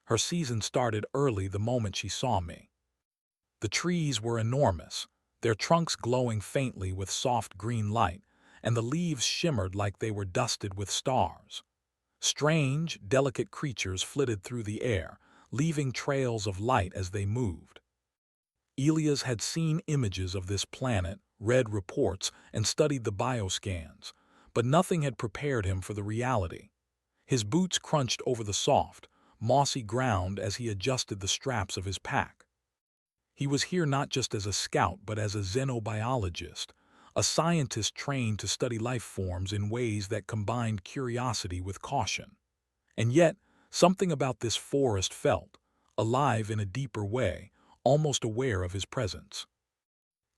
Her season started early the moment she saw me. The trees were enormous, their trunks glowing faintly with soft green light, and the leaves shimmered like they were dusted with stars. Strange, delicate creatures flitted through the air, leaving trails of light as they moved. Elias had seen images of this planet, read reports, and studied the bioscans, but nothing had prepared him for the reality. His boots crunched over the soft, mossy ground as he adjusted the straps of his pack. He was here not just as a scout but as a xenobiologist, a scientist trained to study life forms in ways that combined curiosity with caution. And yet, something about this forest felt alive in a deeper way, almost aware of his presence.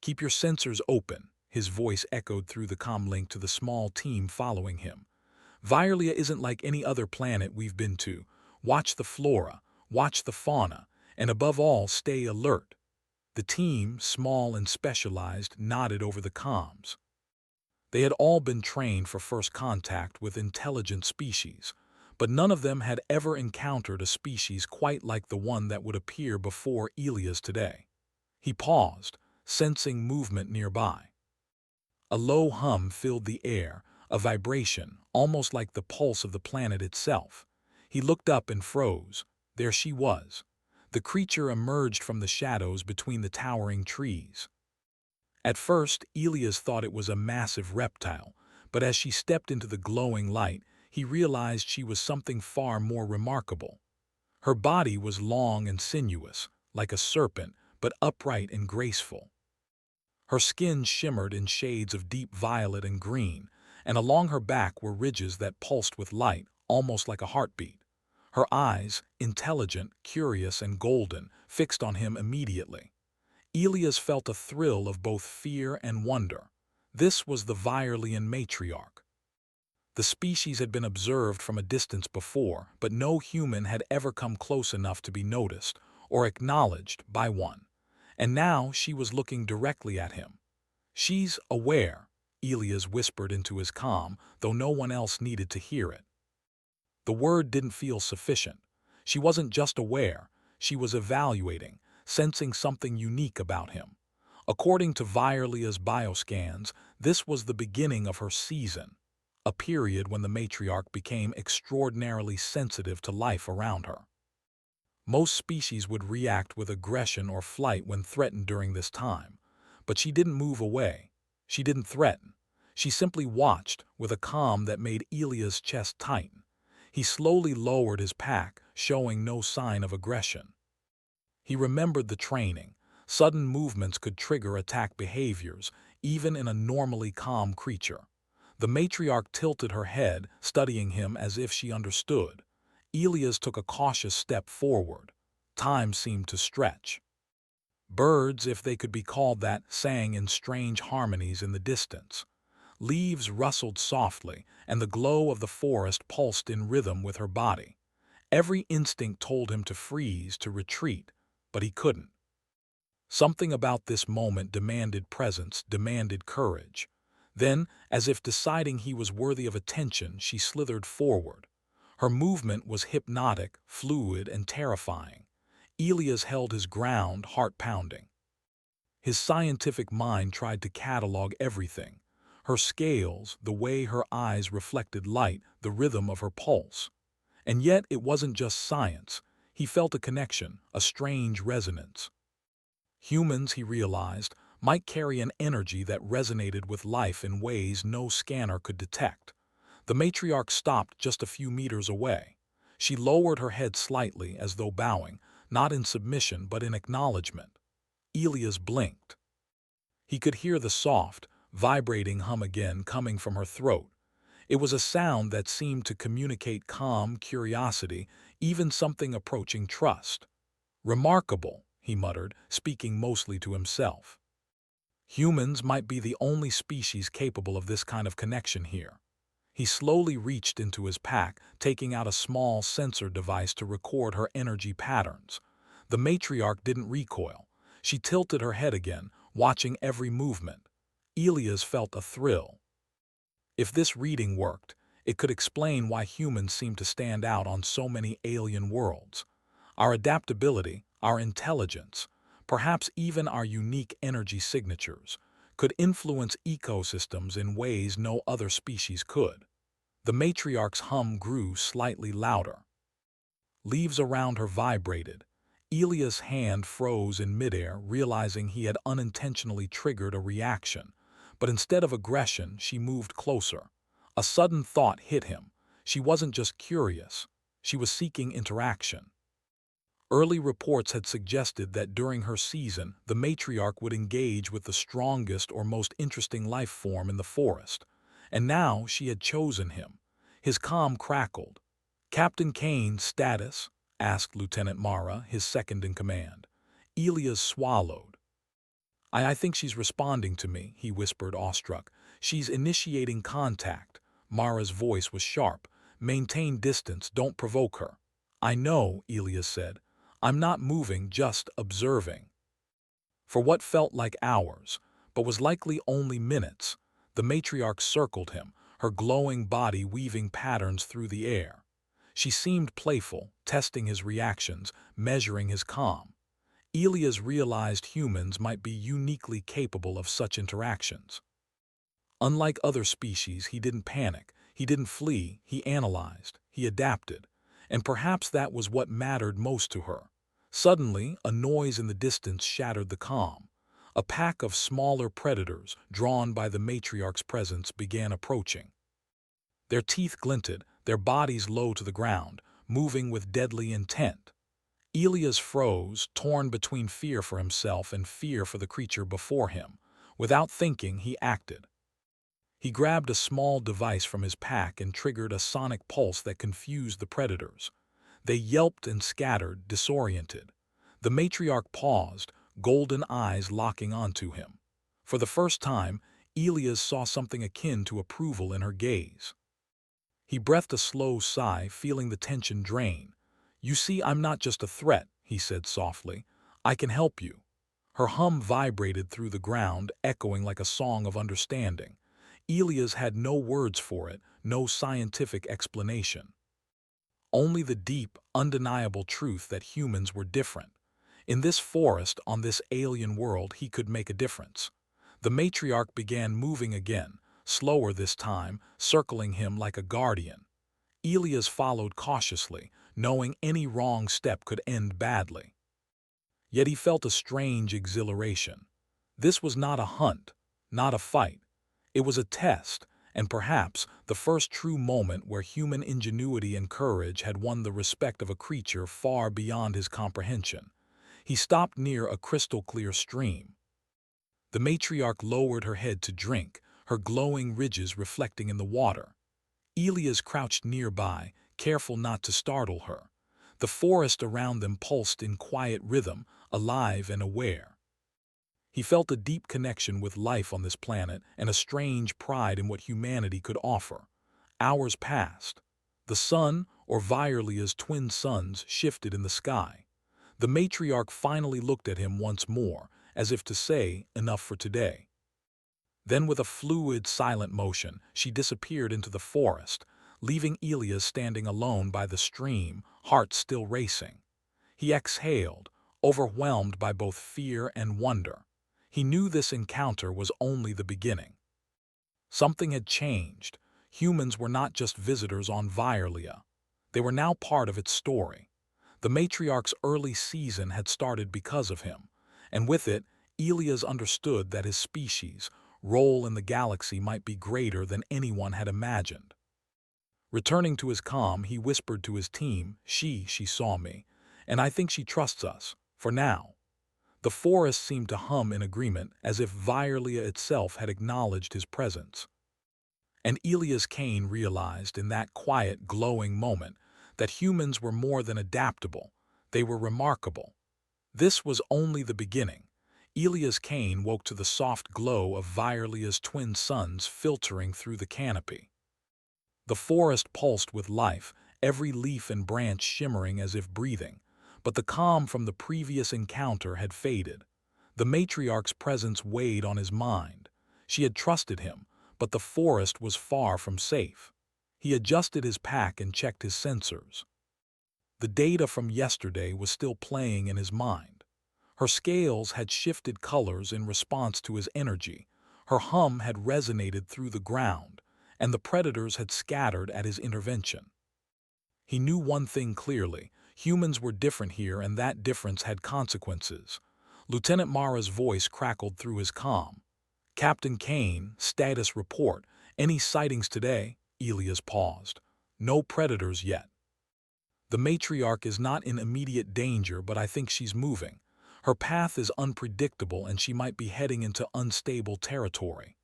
"Keep your sensors open," his voice echoed through the comlink to the small team following him. "Violia isn't like any other planet we've been to. Watch the flora, watch the fauna, and above all, stay alert." The team, small and specialized, nodded over the comms. They had all been trained for first contact with intelligent species, but none of them had ever encountered a species quite like the one that would appear before Elias today. He paused, sensing movement nearby. A low hum filled the air, a vibration, almost like the pulse of the planet itself. He looked up and froze. There she was. The creature emerged from the shadows between the towering trees. At first, Elias thought it was a massive reptile, but as she stepped into the glowing light, he realized she was something far more remarkable. Her body was long and sinuous, like a serpent, but upright and graceful. Her skin shimmered in shades of deep violet and green, and along her back were ridges that pulsed with light, almost like a heartbeat. Her eyes, intelligent, curious, and golden, fixed on him immediately. Elias felt a thrill of both fear and wonder. This was the Virelian matriarch. The species had been observed from a distance before, but no human had ever come close enough to be noticed or acknowledged by one. And now she was looking directly at him. "She's aware," Elias whispered into his comm, though no one else needed to hear it. The word didn't feel sufficient. She wasn't just aware, she was evaluating, sensing something unique about him. According to Virelia's bioscans, this was the beginning of her season, a period when the matriarch became extraordinarily sensitive to life around her. Most species would react with aggression or flight when threatened during this time, but she didn't move away. She didn't threaten. She simply watched with a calm that made Elia's chest tighten. He slowly lowered his pack, showing no sign of aggression. He remembered the training. Sudden movements could trigger attack behaviors, even in a normally calm creature. The matriarch tilted her head, studying him as if she understood. Elias took a cautious step forward. Time seemed to stretch. Birds, if they could be called that, sang in strange harmonies in the distance. Leaves rustled softly, and the glow of the forest pulsed in rhythm with her body. Every instinct told him to freeze, to retreat, but he couldn't. Something about this moment demanded presence, demanded courage. Then, as if deciding he was worthy of attention, she slithered forward. Her movement was hypnotic, fluid, and terrifying. Elias held his ground, heart pounding. His scientific mind tried to catalog everything. Her scales, the way her eyes reflected light, the rhythm of her pulse. And yet it wasn't just science. He felt a connection, a strange resonance. Humans, he realized, might carry an energy that resonated with life in ways no scanner could detect. The matriarch stopped just a few meters away. She lowered her head slightly as though bowing, not in submission but in acknowledgement. Elias blinked. He could hear the soft, vibrating hum again coming from her throat. It was a sound that seemed to communicate calm curiosity, even something approaching trust. "Remarkable," he muttered, speaking mostly to himself. Humans might be the only species capable of this kind of connection here. He slowly reached into his pack, taking out a small sensor device to record her energy patterns. The matriarch didn't recoil. She tilted her head again, watching every movement. Elias felt a thrill. If this reading worked, it could explain why humans seem to stand out on so many alien worlds. Our adaptability, our intelligence, perhaps even our unique energy signatures, could influence ecosystems in ways no other species could. The matriarch's hum grew slightly louder. Leaves around her vibrated. Elia's hand froze in midair, realizing he had unintentionally triggered a reaction. But instead of aggression, she moved closer. A sudden thought hit him. She wasn't just curious. She was seeking interaction. Early reports had suggested that during her season, the matriarch would engage with the strongest or most interesting life form in the forest. And now she had chosen him. His calm crackled. "Captain Kane's status?" asked Lieutenant Mara, his second in command. Elias swallowed. I think she's responding to me," he whispered, awestruck. "She's initiating contact." Mara's voice was sharp. "Maintain distance, don't provoke her." "I know," Elias said. "I'm not moving, just observing." For what felt like hours, but was likely only minutes, the matriarch circled him, her glowing body weaving patterns through the air. She seemed playful, testing his reactions, measuring his calm. Elias realized humans might be uniquely capable of such interactions. Unlike other species, he didn't panic, he didn't flee, he analyzed, he adapted. And perhaps that was what mattered most to her. Suddenly, a noise in the distance shattered the calm. A pack of smaller predators, drawn by the matriarch's presence, began approaching. Their teeth glinted, their bodies low to the ground, moving with deadly intent. Elias froze, torn between fear for himself and fear for the creature before him. Without thinking, he acted. He grabbed a small device from his pack and triggered a sonic pulse that confused the predators. They yelped and scattered, disoriented. The matriarch paused, golden eyes locking onto him. For the first time, Elias saw something akin to approval in her gaze. He breathed a slow sigh, feeling the tension drain. "You see, I'm not just a threat," he said softly. "I can help you." Her hum vibrated through the ground, echoing like a song of understanding. Elias had no words for it, no scientific explanation. Only the deep, undeniable truth that humans were different. In this forest, on this alien world, he could make a difference. The matriarch began moving again, slower this time, circling him like a guardian. Elias followed cautiously, knowing any wrong step could end badly. Yet he felt a strange exhilaration. This was not a hunt, not a fight. It was a test, and perhaps the first true moment where human ingenuity and courage had won the respect of a creature far beyond his comprehension. He stopped near a crystal-clear stream. The matriarch lowered her head to drink, her glowing ridges reflecting in the water. Elias crouched nearby, careful not to startle her. The forest around them pulsed in quiet rhythm, alive and aware. He felt a deep connection with life on this planet and a strange pride in what humanity could offer. Hours passed. The sun, or Virelia's twin suns, shifted in the sky. The matriarch finally looked at him once more, as if to say, "Enough for today." Then with a fluid, silent motion, she disappeared into the forest, leaving Elias standing alone by the stream, heart still racing. He exhaled, overwhelmed by both fear and wonder. He knew this encounter was only the beginning. Something had changed. Humans were not just visitors on Virelia. They were now part of its story. The matriarch's early season had started because of him, and with it, Elias understood that his species' role in the galaxy might be greater than anyone had imagined. Returning to his calm, he whispered to his team, She saw me, and I think she trusts us, for now." The forest seemed to hum in agreement, as if Virelia itself had acknowledged his presence. And Elias Kane realized in that quiet, glowing moment that humans were more than adaptable, they were remarkable. This was only the beginning. Elias Kane woke to the soft glow of Virelia's twin suns filtering through the canopy. The forest pulsed with life, every leaf and branch shimmering as if breathing, but the calm from the previous encounter had faded. The matriarch's presence weighed on his mind. She had trusted him, but the forest was far from safe. He adjusted his pack and checked his sensors. The data from yesterday was still playing in his mind. Her scales had shifted colors in response to his energy, her hum had resonated through the ground, and the predators had scattered at his intervention. He knew one thing clearly: humans were different here, and that difference had consequences. Lieutenant Mara's voice crackled through his calm. "Captain Kane, status report. Any sightings today?" Elias paused. "No predators yet. The matriarch is not in immediate danger, but I think she's moving. Her path is unpredictable and she might be heading into unstable territory."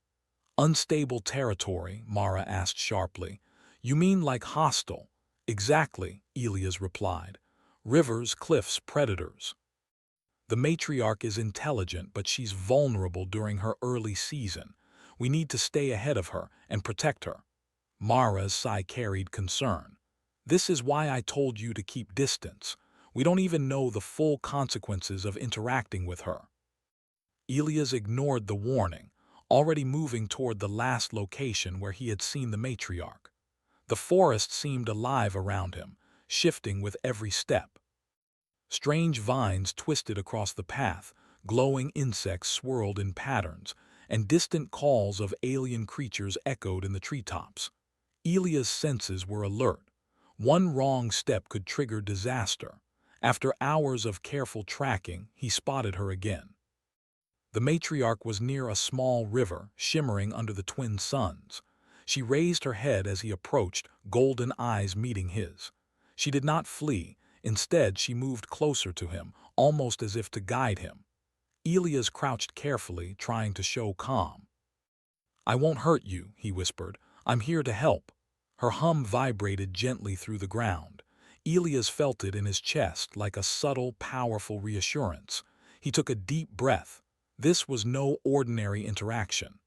"Unstable territory?" Mara asked sharply. "You mean like hostile?" "Exactly," Elias replied. "Rivers, cliffs, predators. The matriarch is intelligent, but she's vulnerable during her early season. We need to stay ahead of her and protect her." Mara's sigh carried concern. "This is why I told you to keep distance. We don't even know the full consequences of interacting with her." Elias ignored the warning, already moving toward the last location where he had seen the matriarch. The forest seemed alive around him, shifting with every step. Strange vines twisted across the path, glowing insects swirled in patterns, and distant calls of alien creatures echoed in the treetops. Elia's senses were alert. One wrong step could trigger disaster. After hours of careful tracking, he spotted her again. The matriarch was near a small river, shimmering under the twin suns. She raised her head as he approached, golden eyes meeting his. She did not flee. Instead, she moved closer to him, almost as if to guide him. Elias crouched carefully, trying to show calm. "I won't hurt you," he whispered. "I'm here to help." Her hum vibrated gently through the ground. Elias felt it in his chest like a subtle, powerful reassurance. He took a deep breath. This was no ordinary interaction.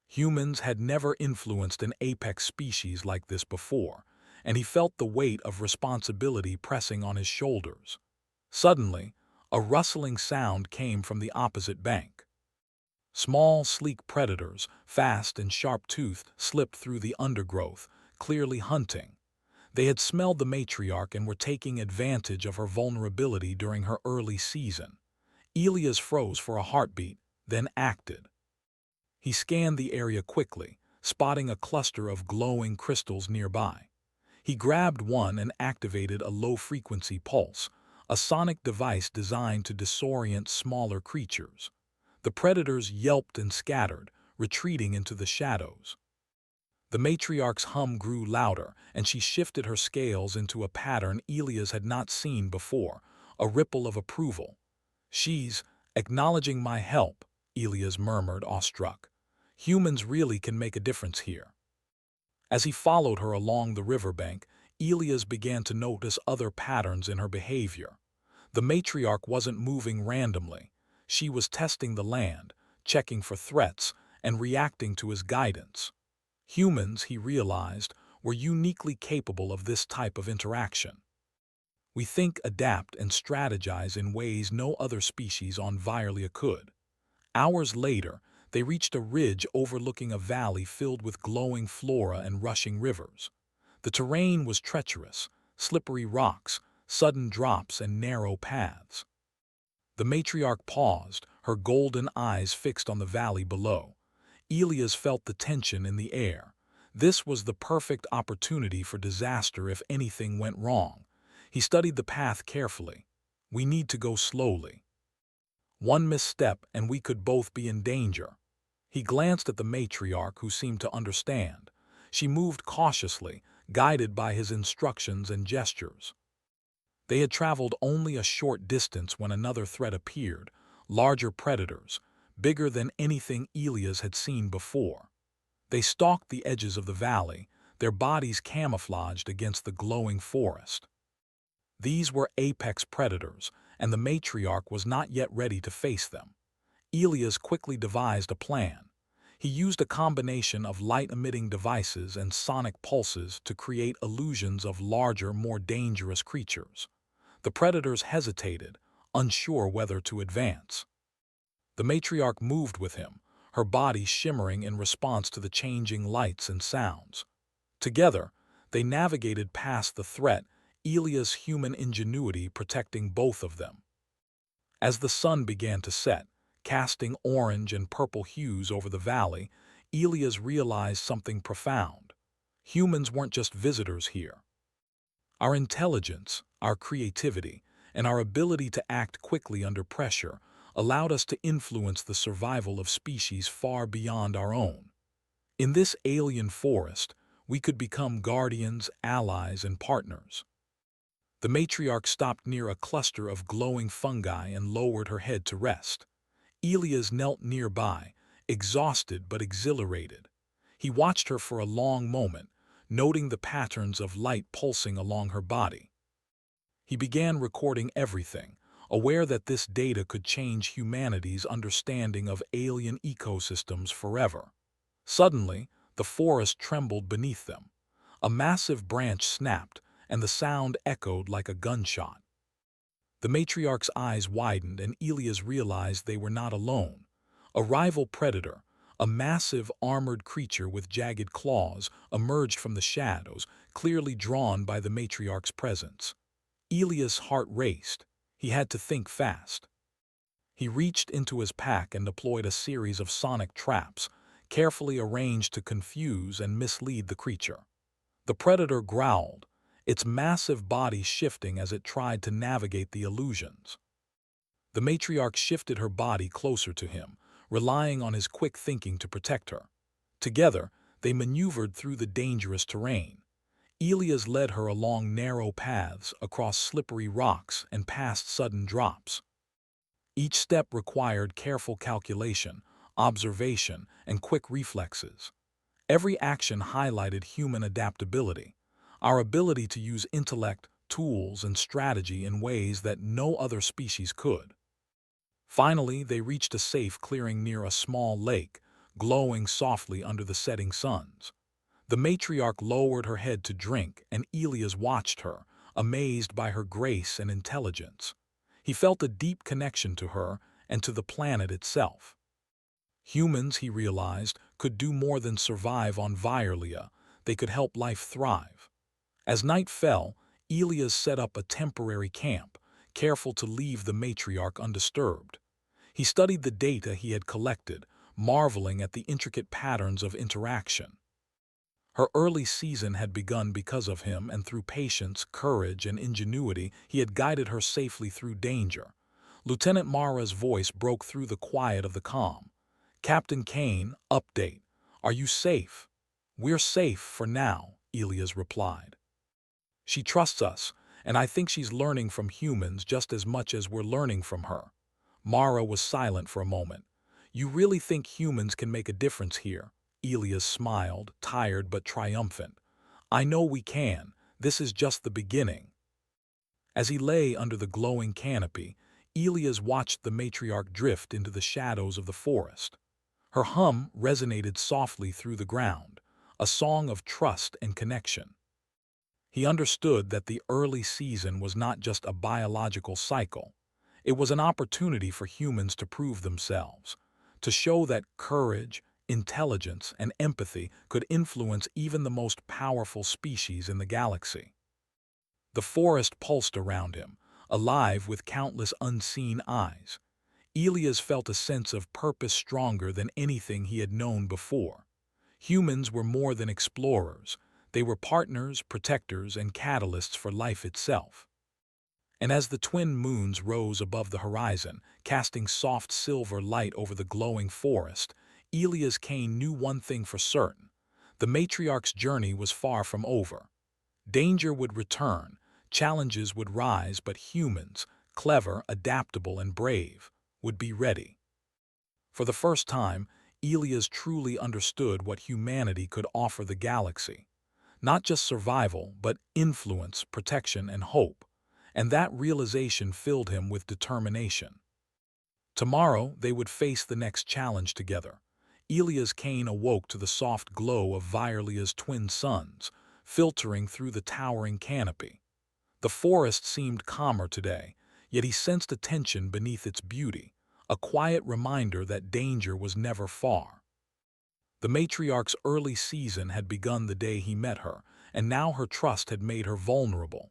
Humans had never influenced an apex species like this before, and he felt the weight of responsibility pressing on his shoulders. Suddenly, a rustling sound came from the opposite bank. Small, sleek predators, fast and sharp-toothed, slipped through the undergrowth, clearly hunting. They had smelled the matriarch and were taking advantage of her vulnerability during her early season. Elias froze for a heartbeat, then acted. He scanned the area quickly, spotting a cluster of glowing crystals nearby. He grabbed one and activated a low-frequency pulse, a sonic device designed to disorient smaller creatures. The predators yelped and scattered, retreating into the shadows. The matriarch's hum grew louder, and she shifted her scales into a pattern Elias had not seen before, a ripple of approval. "She's acknowledging my help," Elias murmured, awestruck. "Humans really can make a difference here." As he followed her along the riverbank, Elias began to notice other patterns in her behavior. The matriarch wasn't moving randomly. She was testing the land, checking for threats, and reacting to his guidance. Humans, he realized, were uniquely capable of this type of interaction. We think, adapt, and strategize in ways no other species on Violia could. Hours later, they reached a ridge overlooking a valley filled with glowing flora and rushing rivers. The terrain was treacherous: slippery rocks, sudden drops, and narrow paths. The matriarch paused, her golden eyes fixed on the valley below. Elias felt the tension in the air. This was the perfect opportunity for disaster if anything went wrong. He studied the path carefully. "We need to go slowly. One misstep and we could both be in danger." He glanced at the matriarch, who seemed to understand. She moved cautiously, guided by his instructions and gestures. They had traveled only a short distance when another threat appeared: larger predators, bigger than anything Elias had seen before. They stalked the edges of the valley, their bodies camouflaged against the glowing forest. These were apex predators, and the matriarch was not yet ready to face them. Elias quickly devised a plan. He used a combination of light-emitting devices and sonic pulses to create illusions of larger, more dangerous creatures. The predators hesitated, unsure whether to advance. The matriarch moved with him, her body shimmering in response to the changing lights and sounds. Together, they navigated past the threat, Elia's human ingenuity protecting both of them. As the sun began to set, casting orange and purple hues over the valley, Elias realized something profound. Humans weren't just visitors here. Our intelligence, our creativity, and our ability to act quickly under pressure allowed us to influence the survival of species far beyond our own. In this alien forest, we could become guardians, allies, and partners. The matriarch stopped near a cluster of glowing fungi and lowered her head to rest. Elias knelt nearby, exhausted but exhilarated. He watched her for a long moment, noting the patterns of light pulsing along her body. He began recording everything, aware that this data could change humanity's understanding of alien ecosystems forever. Suddenly, the forest trembled beneath them. A massive branch snapped, and the sound echoed like a gunshot. The matriarch's eyes widened, and Elias realized they were not alone. A rival predator, a massive armored creature with jagged claws, emerged from the shadows, clearly drawn by the matriarch's presence. Elias' heart raced. He had to think fast. He reached into his pack and deployed a series of sonic traps, carefully arranged to confuse and mislead the creature. The predator growled, its massive body shifting as it tried to navigate the illusions. The matriarch shifted her body closer to him, relying on his quick thinking to protect her. Together, they maneuvered through the dangerous terrain. Elias led her along narrow paths, across slippery rocks, and past sudden drops. Each step required careful calculation, observation, and quick reflexes. Every action highlighted human adaptability, our ability to use intellect, tools, and strategy in ways that no other species could. Finally, they reached a safe clearing near a small lake, glowing softly under the setting suns. The matriarch lowered her head to drink, and Elias watched her, amazed by her grace and intelligence. He felt a deep connection to her and to the planet itself. Humans, he realized, could do more than survive on Violia. They could help life thrive. As night fell, Elias set up a temporary camp, careful to leave the matriarch undisturbed. He studied the data he had collected, marveling at the intricate patterns of interaction. Her early season had begun because of him, and through patience, courage, and ingenuity, he had guided her safely through danger. Lieutenant Mara's voice broke through the quiet of the calm. "Captain Kane, update. Are you safe?" "We're safe for now," Elias replied. "She trusts us, and I think she's learning from humans just as much as we're learning from her." Mara was silent for a moment. "You really think humans can make a difference here?" Elias smiled, tired but triumphant. "I know we can. This is just the beginning." As he lay under the glowing canopy, Elias watched the matriarch drift into the shadows of the forest. Her hum resonated softly through the ground, a song of trust and connection. He understood that the early season was not just a biological cycle. It was an opportunity for humans to prove themselves, to show that courage, intelligence, and empathy could influence even the most powerful species in the galaxy. The forest pulsed around him, alive with countless unseen eyes. Elias felt a sense of purpose stronger than anything he had known before. Humans were more than explorers. They were partners, protectors, and catalysts for life itself. And as the twin moons rose above the horizon, casting soft silver light over the glowing forest, Elias Kane knew one thing for certain. The matriarch's journey was far from over. Danger would return, challenges would rise, but humans, clever, adaptable, and brave, would be ready. For the first time, Elias truly understood what humanity could offer the galaxy. Not just survival, but influence, protection, and hope. And that realization filled him with determination. Tomorrow, they would face the next challenge together. Elias Kane awoke to the soft glow of Violia's twin suns, filtering through the towering canopy. The forest seemed calmer today, yet he sensed a tension beneath its beauty, a quiet reminder that danger was never far. The matriarch's early season had begun the day he met her, and now her trust had made her vulnerable.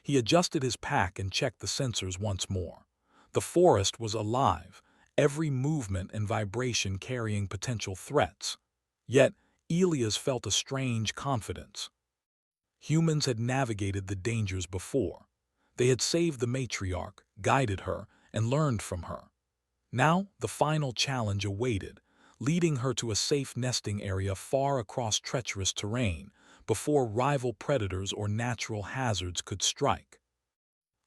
He adjusted his pack and checked the sensors once more. The forest was alive, every movement and vibration carrying potential threats. Yet, Elias felt a strange confidence. Humans had navigated the dangers before. They had saved the matriarch, guided her, and learned from her. Now, the final challenge awaited, leading her to a safe nesting area far across treacherous terrain before rival predators or natural hazards could strike.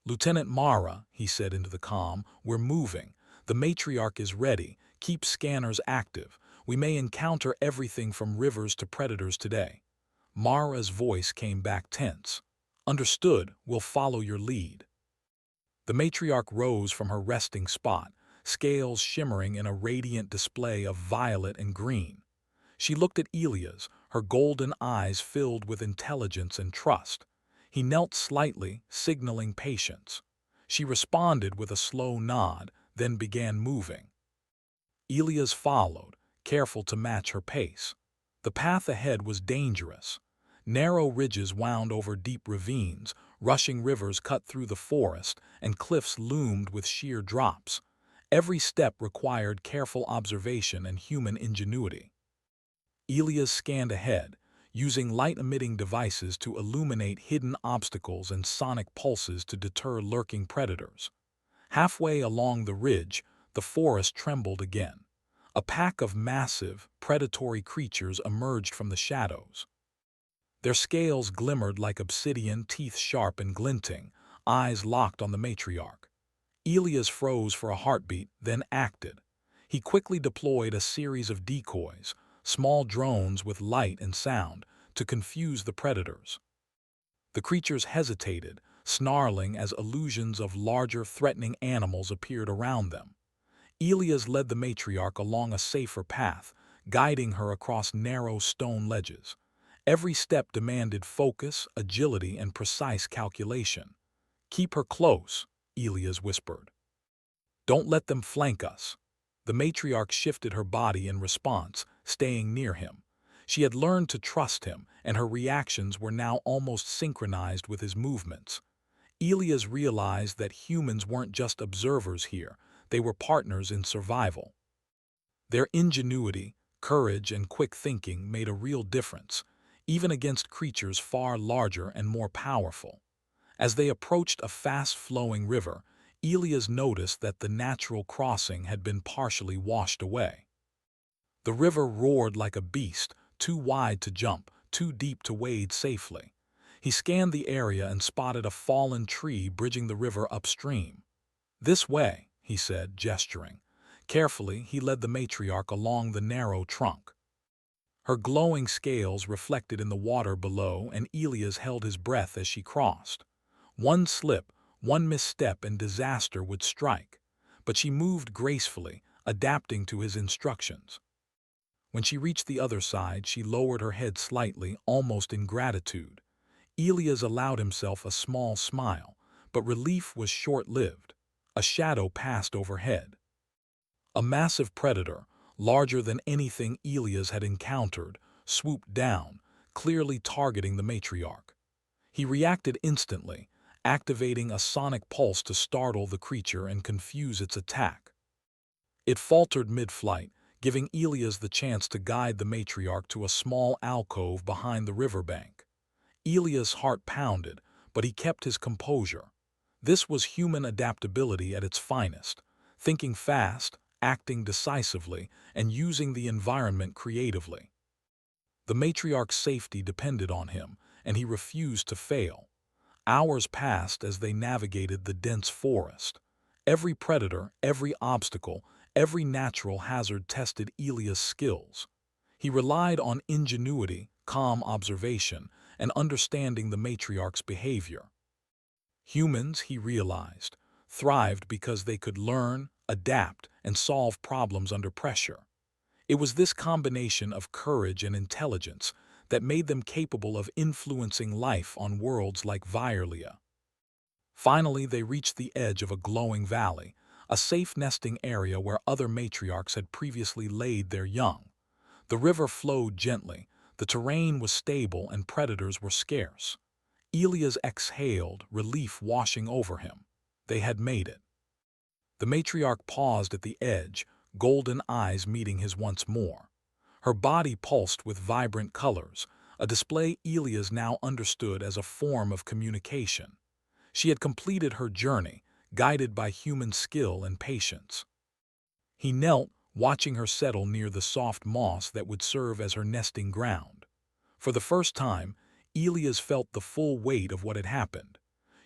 "Lieutenant Mara," he said into the comm, "we're moving. The matriarch is ready. Keep scanners active. We may encounter everything from rivers to predators today." Mara's voice came back tense. "Understood, we'll follow your lead." The matriarch rose from her resting spot, scales shimmering in a radiant display of violet and green. She looked at Elias, her golden eyes filled with intelligence and trust. He knelt slightly, signaling patience. She responded with a slow nod, then began moving. Elias followed, careful to match her pace. The path ahead was dangerous. Narrow ridges wound over deep ravines, rushing rivers cut through the forest, and cliffs loomed with sheer drops. Every step required careful observation and human ingenuity. Elias scanned ahead, using light-emitting devices to illuminate hidden obstacles and sonic pulses to deter lurking predators. Halfway along the ridge, the forest trembled again. A pack of massive, predatory creatures emerged from the shadows. Their scales glimmered like obsidian, teeth sharp and glinting, eyes locked on the matriarch. Elias froze for a heartbeat, then acted. He quickly deployed a series of decoys, small drones with light and sound, to confuse the predators. The creatures hesitated, snarling as illusions of larger, threatening animals appeared around them. Elias led the matriarch along a safer path, guiding her across narrow stone ledges. Every step demanded focus, agility, and precise calculation. "Keep her close," Elias whispered. "Don't let them flank us." The matriarch shifted her body in response, staying near him. She had learned to trust him, and her reactions were now almost synchronized with his movements. Elias realized that humans weren't just observers here, they were partners in survival. Their ingenuity, courage, and quick thinking made a real difference, even against creatures far larger and more powerful. As they approached a fast-flowing river, Elias noticed that the natural crossing had been partially washed away. The river roared like a beast, too wide to jump, too deep to wade safely. He scanned the area and spotted a fallen tree bridging the river upstream. "This way," he said, gesturing. Carefully, he led the matriarch along the narrow trunk. Her glowing scales reflected in the water below, and Elias held his breath as she crossed. One slip, one misstep, and disaster would strike. But she moved gracefully, adapting to his instructions. When she reached the other side, she lowered her head slightly, almost in gratitude. Elias allowed himself a small smile, but relief was short-lived. A shadow passed overhead. A massive predator, larger than anything Elias had encountered, swooped down, clearly targeting the matriarch. He reacted instantly, activating a sonic pulse to startle the creature and confuse its attack. It faltered mid-flight, giving Elias the chance to guide the matriarch to a small alcove behind the riverbank. Elias' heart pounded, but he kept his composure. This was human adaptability at its finest, thinking fast, acting decisively, and using the environment creatively. The matriarch's safety depended on him, and he refused to fail. Hours passed as they navigated the dense forest. Every predator, every obstacle, every natural hazard tested Elias' skills. He relied on ingenuity, calm observation, and understanding the matriarch's behavior. Humans, he realized, thrived because they could learn, adapt, and solve problems under pressure. It was this combination of courage and intelligence that made them capable of influencing life on worlds like Violia. Finally, they reached the edge of a glowing valley, a safe nesting area where other matriarchs had previously laid their young. The river flowed gently, the terrain was stable, and predators were scarce. Elias exhaled, relief washing over him. They had made it. The matriarch paused at the edge, golden eyes meeting his once more. Her body pulsed with vibrant colors, a display Elias now understood as a form of communication. She had completed her journey, guided by human skill and patience. He knelt, watching her settle near the soft moss that would serve as her nesting ground. For the first time, Elias felt the full weight of what had happened.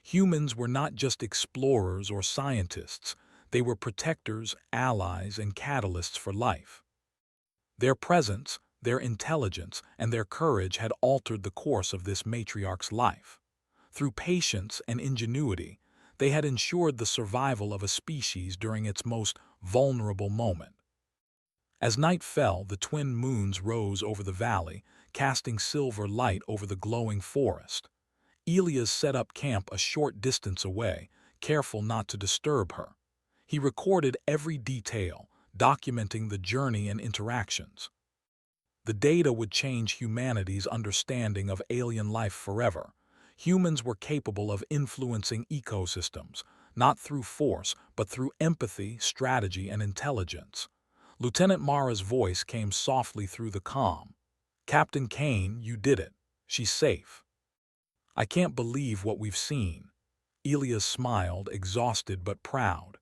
Humans were not just explorers or scientists, they were protectors, allies, and catalysts for life. Their presence, their intelligence, and their courage had altered the course of this matriarch's life. Through patience and ingenuity, they had ensured the survival of a species during its most vulnerable moment. As night fell, the twin moons rose over the valley, casting silver light over the glowing forest. Elias set up camp a short distance away, careful not to disturb her. He recorded every detail, documenting the journey and interactions. The data would change humanity's understanding of alien life forever. Humans were capable of influencing ecosystems, not through force, but through empathy, strategy, and intelligence. Lieutenant Mara's voice came softly through the calm. "Captain Kane, you did it. She's safe." "I can't believe what we've seen." Elias smiled, exhausted but proud.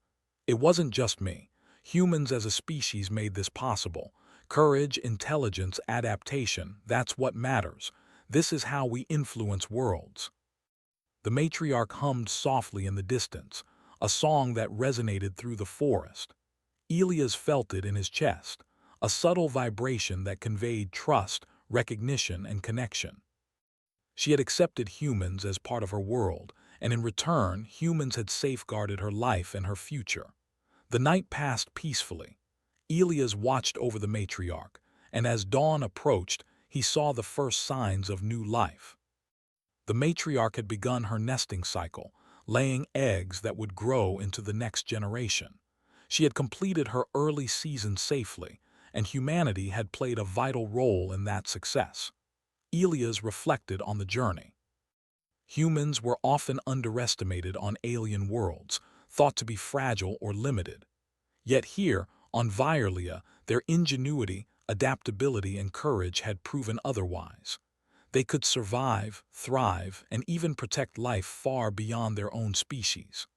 "It wasn't just me. Humans as a species made this possible. Courage, intelligence, adaptation, that's what matters. This is how we influence worlds." The matriarch hummed softly in the distance, a song that resonated through the forest. Elias felt it in his chest, a subtle vibration that conveyed trust, recognition, and connection. She had accepted humans as part of her world, and in return, humans had safeguarded her life and her future. The night passed peacefully. Elias watched over the matriarch, and as dawn approached, he saw the first signs of new life. The matriarch had begun her nesting cycle, laying eggs that would grow into the next generation. She had completed her early season safely, and humanity had played a vital role in that success. Elias reflected on the journey. Humans were often underestimated on alien worlds, thought to be fragile or limited. Yet here, on Violia, their ingenuity, adaptability, and courage had proven otherwise. They could survive, thrive, and even protect life far beyond their own species.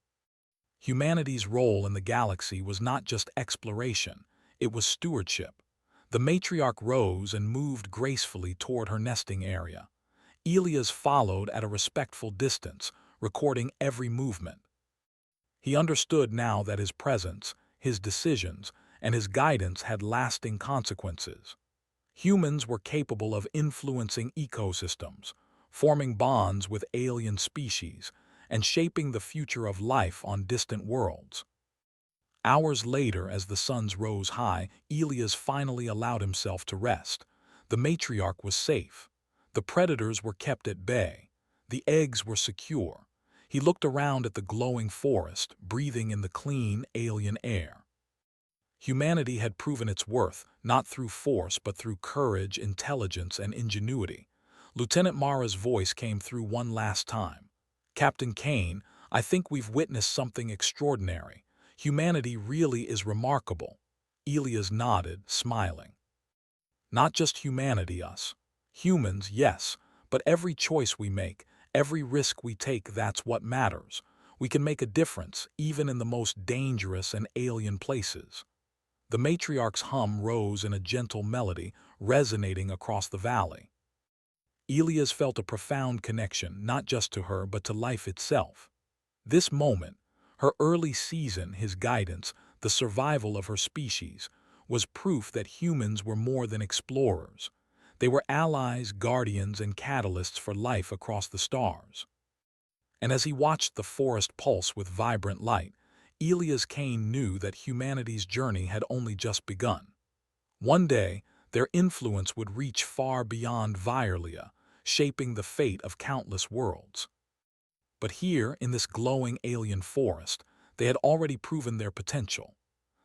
Humanity's role in the galaxy was not just exploration, it was stewardship. The matriarch rose and moved gracefully toward her nesting area. Elias followed at a respectful distance, recording every movement. He understood now that his presence, his decisions, and his guidance had lasting consequences. Humans were capable of influencing ecosystems, forming bonds with alien species, and shaping the future of life on distant worlds. Hours later, as the suns rose high, Elias finally allowed himself to rest. The matriarch was safe. The predators were kept at bay. The eggs were secure. He looked around at the glowing forest, breathing in the clean, alien air. Humanity had proven its worth, not through force but through courage, intelligence, and ingenuity. Lieutenant Mara's voice came through one last time. "Captain Kane, I think we've witnessed something extraordinary. Humanity really is remarkable." Elias nodded, smiling. "Not just humanity, us. Humans, yes, but every choice we make, every risk we take, that's what matters. We can make a difference, even in the most dangerous and alien places." The matriarch's hum rose in a gentle melody, resonating across the valley. Elias felt a profound connection, not just to her but to life itself. This moment, her early season, his guidance, the survival of her species, was proof that humans were more than explorers. They were allies, guardians, and catalysts for life across the stars. And as he watched the forest pulse with vibrant light, Elias Kane knew that humanity's journey had only just begun. One day, their influence would reach far beyond Violia, shaping the fate of countless worlds. But here, in this glowing alien forest, they had already proven their potential.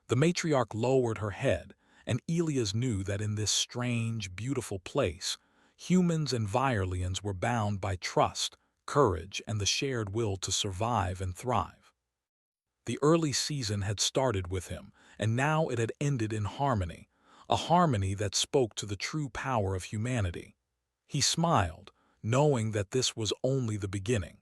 The matriarch lowered her head, and Elias knew that in this strange, beautiful place, humans and Violians were bound by trust, courage, and the shared will to survive and thrive. The early season had started with him, and now it had ended in harmony, a harmony that spoke to the true power of humanity. He smiled, knowing that this was only the beginning.